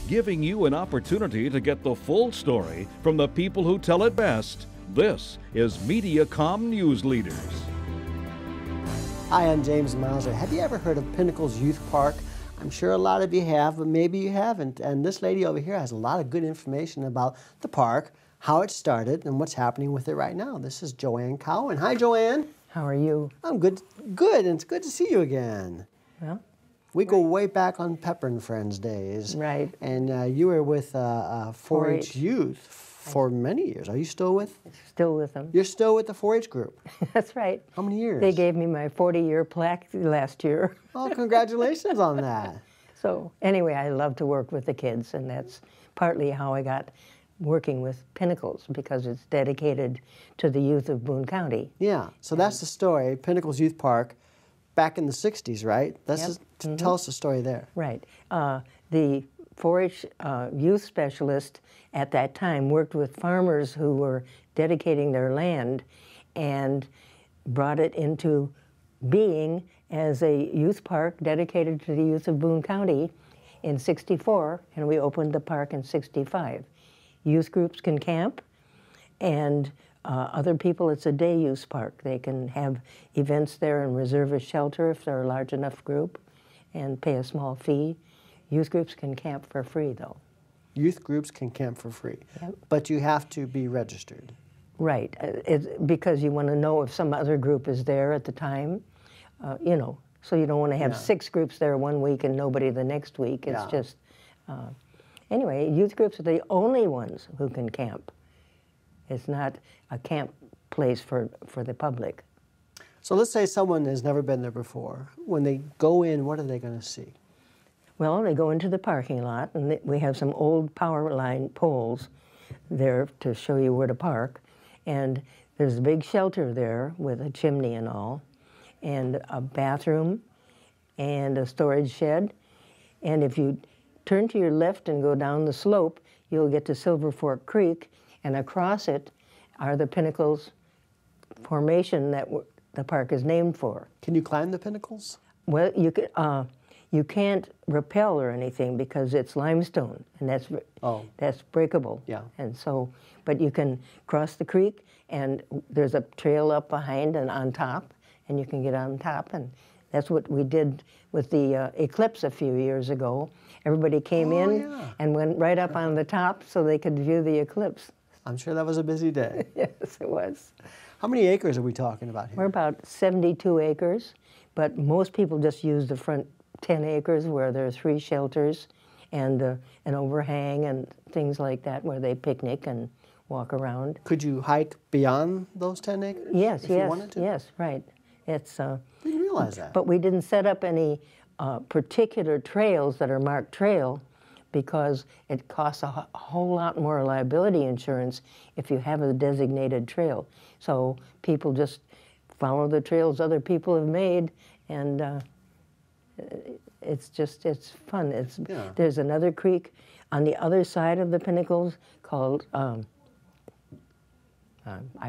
giving you an opportunity to get the full story from the people who tell it best. This is Mediacom Newsleaders. Hi, I'm James Mauser. Have you ever heard of Pinnacles Youth Park? I'm sure a lot of you have, but maybe you haven't. And this lady over here has a lot of good information about the park, how it started, and what's happening with it right now. This is Joanne Cowan. Hi, Joanne. How are you? I'm good. Good, and it's good to see you again. Well, we go way back on Pepper and Friends days. Right. And you were with 4-H Youth for many years. Are you still with? Still with them. You're still with the 4-H group? That's right. How many years? They gave me my 40-year plaque last year. Oh, congratulations on that. So anyway, I love to work with the kids, and that's partly how I got working with Pinnacles, because it's dedicated to the youth of Boone County. Yeah, so that's the story, Pinnacles Youth Park, back in the 60s, right? Tell us the story there. Right. The 4-H youth specialist at that time worked with farmers who were dedicating their land and brought it into being as a youth park dedicated to the youth of Boone County in '64, and we opened the park in '65. Youth groups can camp, and other people, it's a day use park. They can have events there and reserve a shelter if they're a large enough group and pay a small fee. Youth groups can camp for free, though. Youth groups can camp for free, yep. But you have to be registered. Right, because you want to know if some other group is there at the time, you know, so you don't want to have 6 groups there one week and nobody the next week. It's just, anyway, youth groups are the only ones who can camp. It's not a camp place for the public. So let's say someone has never been there before. When they go in, what are they going to see? Well, they go into the parking lot, and we have some old power line poles there to show you where to park. And there's a big shelter there with a chimney and all, and a bathroom, and a storage shed. And if you turn to your left and go down the slope, you'll get to Silver Fork Creek, and across it are the Pinnacles formation that the park is named for. Can you climb the Pinnacles? Well, you can't rappel or anything because it's limestone, and that's breakable. Yeah. And so, but you can cross the creek, and there's a trail up behind and on top, and you can get on top, and that's what we did with the eclipse a few years ago. Everybody came in and went right up on the top so they could view the eclipse. I'm sure that was a busy day. Yes, it was. How many acres are we talking about here? We're about 72 acres, but most people just use the front 10 acres where there are 3 shelters and an overhang and things like that where they picnic and walk around. Could you hike beyond those 10 acres? Yes, if you wanted to? Yes, right. It's didn't realize that. But we didn't set up any particular trails that are marked trail because it costs a whole lot more liability insurance if you have a designated trail. So people just follow the trails other people have made, and it's fun. There's another creek on the other side of the Pinnacles called, I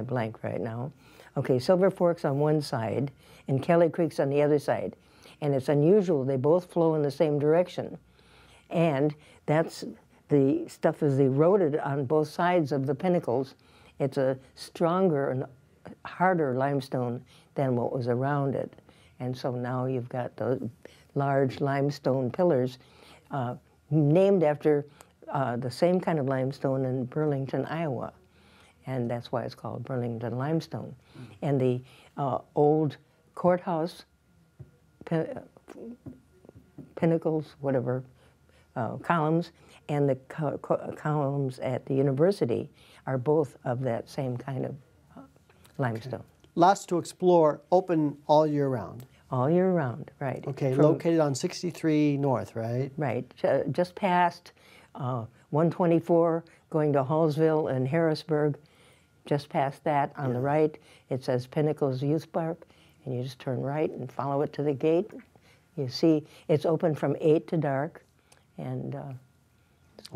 blank right now. Okay, Silver Fork's on one side and Kelly Creek's on the other side. And it's unusual, they both flow in the same direction. And that's, the stuff is eroded on both sides of the Pinnacles. It's a stronger and harder limestone than what was around it. And so now you've got those large limestone pillars named after the same kind of limestone in Burlington, Iowa. And that's why it's called Burlington limestone. And the old courthouse, Pinnacles, whatever, columns, and the columns at the university are both of that same kind of limestone. Okay. Lots to explore, open all year round. All year round, right. Okay, located on 63 North, right? Right, just past 124, going to Hallsville and Harrisburg. Just past that, on the right, it says Pinnacles Youth Park, and you just turn right and follow it to the gate. You see, it's open from 8 to dark, and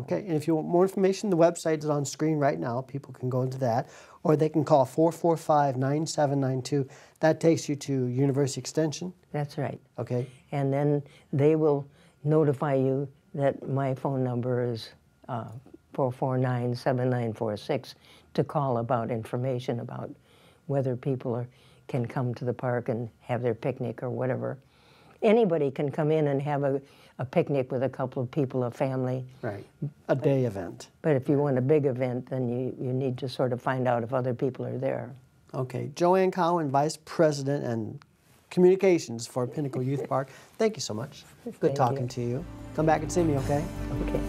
okay, and if you want more information, the website is on screen right now. People can go into that, or they can call 445-9792. That takes you to University Extension. That's right. Okay. And then they will notify you that my phone number is 449-7946 to call about information about whether people can come to the park and have their picnic or whatever. Anybody can come in and have a picnic with a couple of people, a family. Right, a day event. But if you want a big event, then you need to sort of find out if other people are there. Okay, Joanne Cowan, Vice President and Communications for Pinnacle Youth Park. Thank you so much. Good talking to you. Come back and see me, okay? Okay.